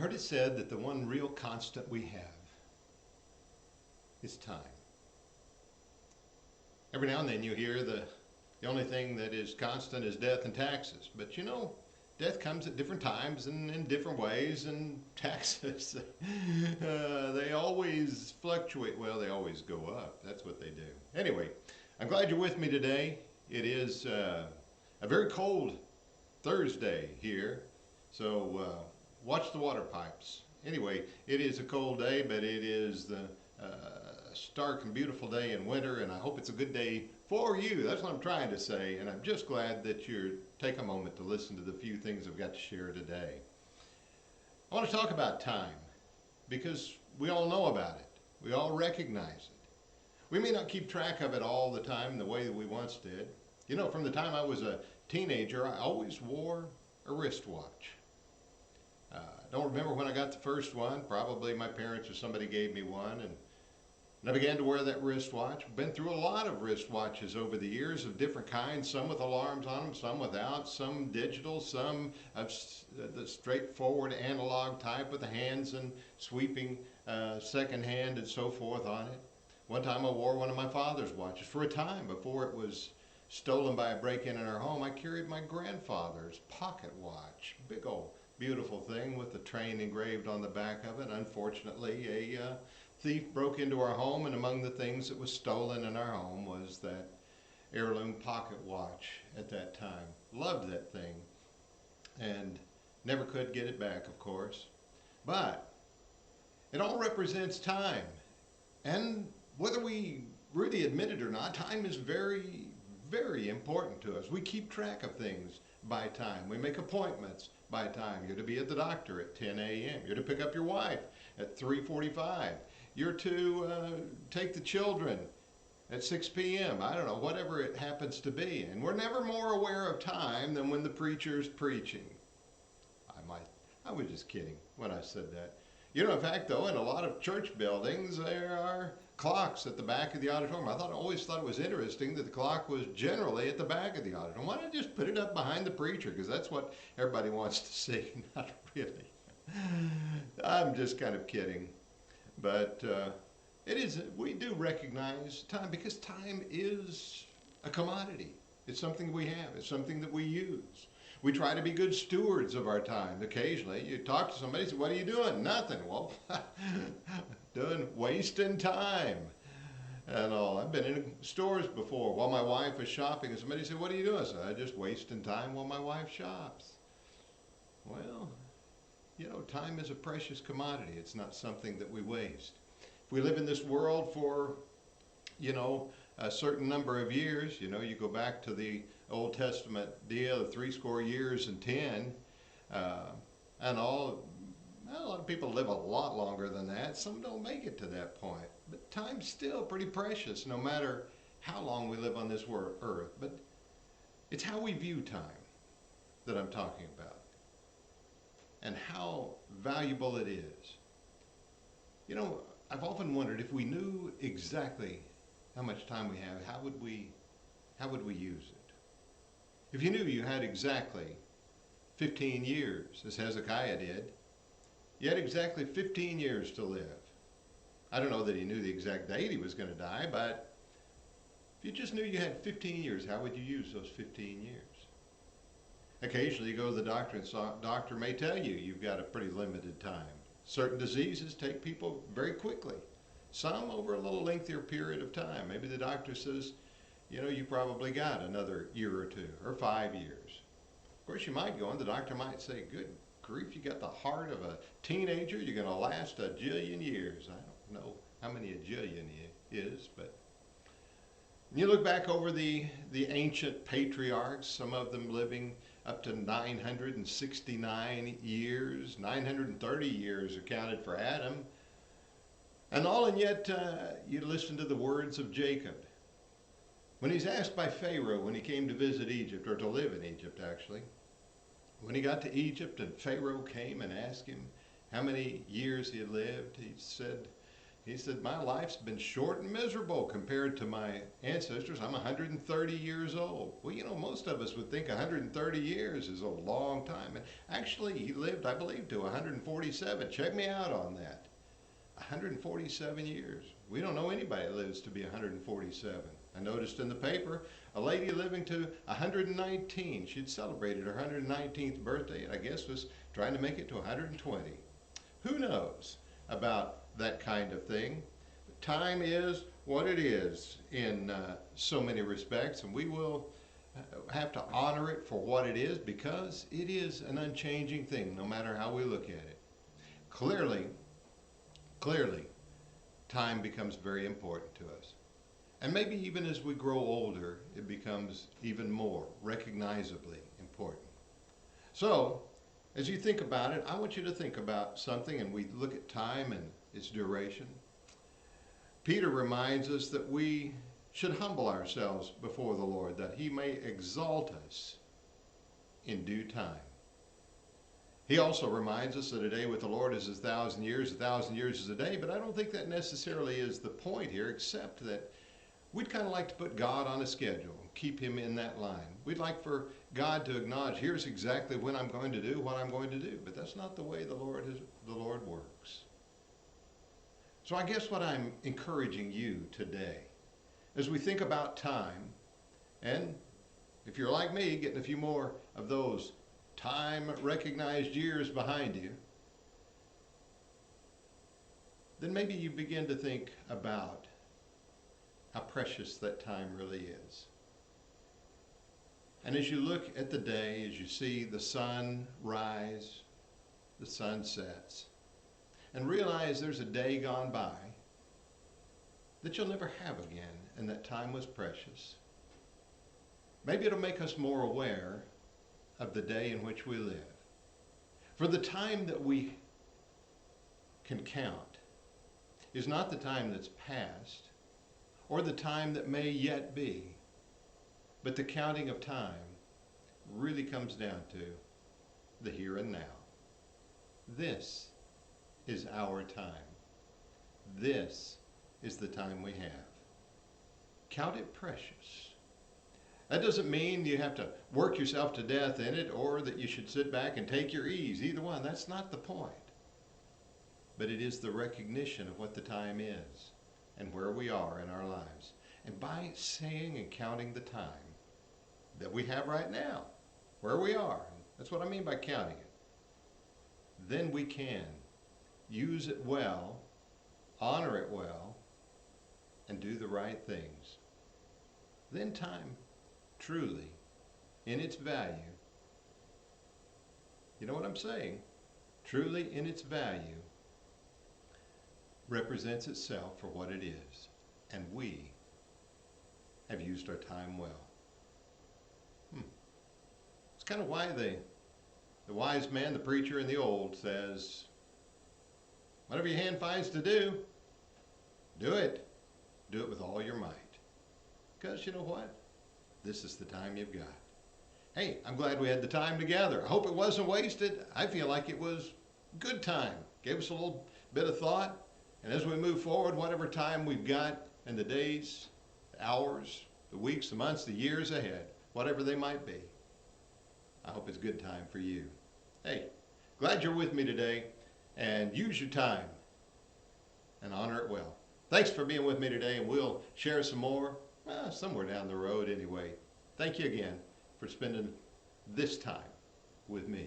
heard it said that the one real constant we have is time. Every now and then you hear the only thing that is constant is death and taxes. But you know, death comes at different times and in different ways, and taxes, they always fluctuate. Well, they always go up. That's what they do. Anyway, I'm glad you're with me today. It is a very cold Thursday here, so watch the water pipes. Anyway, it is a cold day, but it is the stark and beautiful day in winter, and I hope it's a good day for you. That's what I'm trying to say, and I'm just glad that you take a moment to listen to the few things I've got to share today. I want to talk about time because we all know about it. We all recognize it. We may not keep track of it all the time the way that we once did. You know, from the time I was a teenager, I always wore a wristwatch. I don't remember when I got the first one. Probably my parents or somebody gave me one, and I began to wear that wristwatch. Been through a lot of wristwatches over the years of different kinds, some with alarms on them, some without, some digital, some of the straightforward analog type with the hands and sweeping second hand and so forth on it. One time I wore one of my father's watches. For a time before it was stolen by a break-in our home, I carried my grandfather's pocket watch. Big old beautiful thing with the train engraved on the back of it. Unfortunately, a thief broke into our home, and among the things that was stolen in our home was that heirloom pocket watch at that time. Loved that thing and never could get it back, of course. But it all represents time. And whether we really admit it or not, time is very, very important to us. We keep track of things by time. We make appointments by time. You're to be at the doctor at 10 a.m. You're to pick up your wife at 3:45. You're to take the children at 6 p.m. I don't know, whatever it happens to be. And we're never more aware of time than when the preacher's preaching. I was just kidding when I said that. You know, in fact, though, in a lot of church buildings, there are clocks at the back of the auditorium. Always thought it was interesting that the clock was generally at the back of the auditorium. Why not just put it up behind the preacher? Because that's what everybody wants to see. Not really. I'm just kind of kidding. But we do recognize time because time is a commodity. It's something we have. It's something that we use. We try to be good stewards of our time. Occasionally, you talk to somebody and say, what are you doing? Nothing. Well, wasting time and all. I've been in stores before while my wife is shopping, and somebody said, what are you doing? I said, I'm just wasting time while my wife shops. Well, you know, time is a precious commodity. It's not something that we waste. If we live in this world for, you know, a certain number of years, you know, you go back to the Old Testament deal of 60 years and 10, and all. Well, a lot of people live a lot longer than that. Some don't make it to that point. But time's still pretty precious, no matter how long we live on this earth. But it's how we view time that I'm talking about, and how valuable it is. You know, I've often wondered if we knew exactly how much time we have, how would we use it? If you knew you had exactly 15 years, as Hezekiah did, you had exactly 15 years to live. I don't know that he knew the exact date he was going to die, but if you just knew you had 15 years, how would you use those 15 years? Occasionally you go to the doctor, and the doctor may tell you you've got a pretty limited time. Certain diseases take people very quickly. Some over a little lengthier period of time. Maybe the doctor says, you know, you probably got another year or two, or 5 years. Of course, you might go and the doctor might say, good grief, you got the heart of a teenager, you're going to last a jillion years. I don't know how many a jillion is, but you look back over the ancient patriarchs, some of them living up to 969 years, 930 years accounted for Adam, and all, and yet you listen to the words of Jacob. When he's asked by Pharaoh when he came to visit Egypt, or to live in Egypt actually, when he got to Egypt and Pharaoh came and asked him how many years he had lived, he said, He said, my life's been short and miserable compared to my ancestors. I'm 130 years old. Well, you know, most of us would think 130 years is a long time. And actually, he lived, I believe, to 147. Check me out on that. 147 years. We don't know anybody that lives to be 147. I noticed in the paper a lady living to 119. She'd celebrated her 119th birthday and I guess was trying to make it to 120. Who knows about that kind of thing? Time is what it is in so many respects, and we will have to honor it for what it is because it is an unchanging thing no matter how we look at it. Clearly, time becomes very important to us. And maybe even as we grow older, it becomes even more recognizably important. So, as you think about it, I want you to think about something, and we look at time and its duration. Peter reminds us that we should humble ourselves before the Lord, that he may exalt us in due time. He also reminds us that a day with the Lord is 1,000 years is a day, but I don't think that necessarily is the point here, except that we'd kind of like to put God on a schedule, keep him in that line. We'd like for God to acknowledge, here's exactly when I'm going to do what I'm going to do, but that's not the way the Lord works. So I guess what I'm encouraging you today, as we think about time, and if you're like me, getting a few more of those time-recognized years behind you, then maybe you begin to think about how precious that time really is. And as you look at the day, as you see the sun rise, the sun sets, and realize there's a day gone by that you'll never have again, and that time was precious, maybe it'll make us more aware of the day in which we live. For the time that we can count is not the time that's past or the time that may yet be, but the counting of time really comes down to the here and now. This is our time. This is the time we have. Count it precious. That doesn't mean you have to work yourself to death in it or that you should sit back and take your ease. Either one, that's not the point. But it is the recognition of what the time is and where we are in our lives. And by saying and counting the time that we have right now, where we are, that's what I mean by counting it, then we can use it well, honor it well, and do the right things. Then time truly, in its value, you know what I'm saying? Truly in its value, represents itself for what it is. And we have used our time well. It's kind of why the wise man, the preacher in the old says, whatever your hand finds to do, do it. Do it with all your might. Because you know what? This is the time you've got. Hey, I'm glad we had the time together. I hope it wasn't wasted. I feel like it was good time. Gave us a little bit of thought. And as we move forward, whatever time we've got in the days, the hours, the weeks, the months, the years ahead, whatever they might be, I hope it's a good time for you. Hey, glad you're with me today, and use your time and honor it well. Thanks for being with me today, and we'll share some more somewhere down the road anyway. Thank you again for spending this time with me.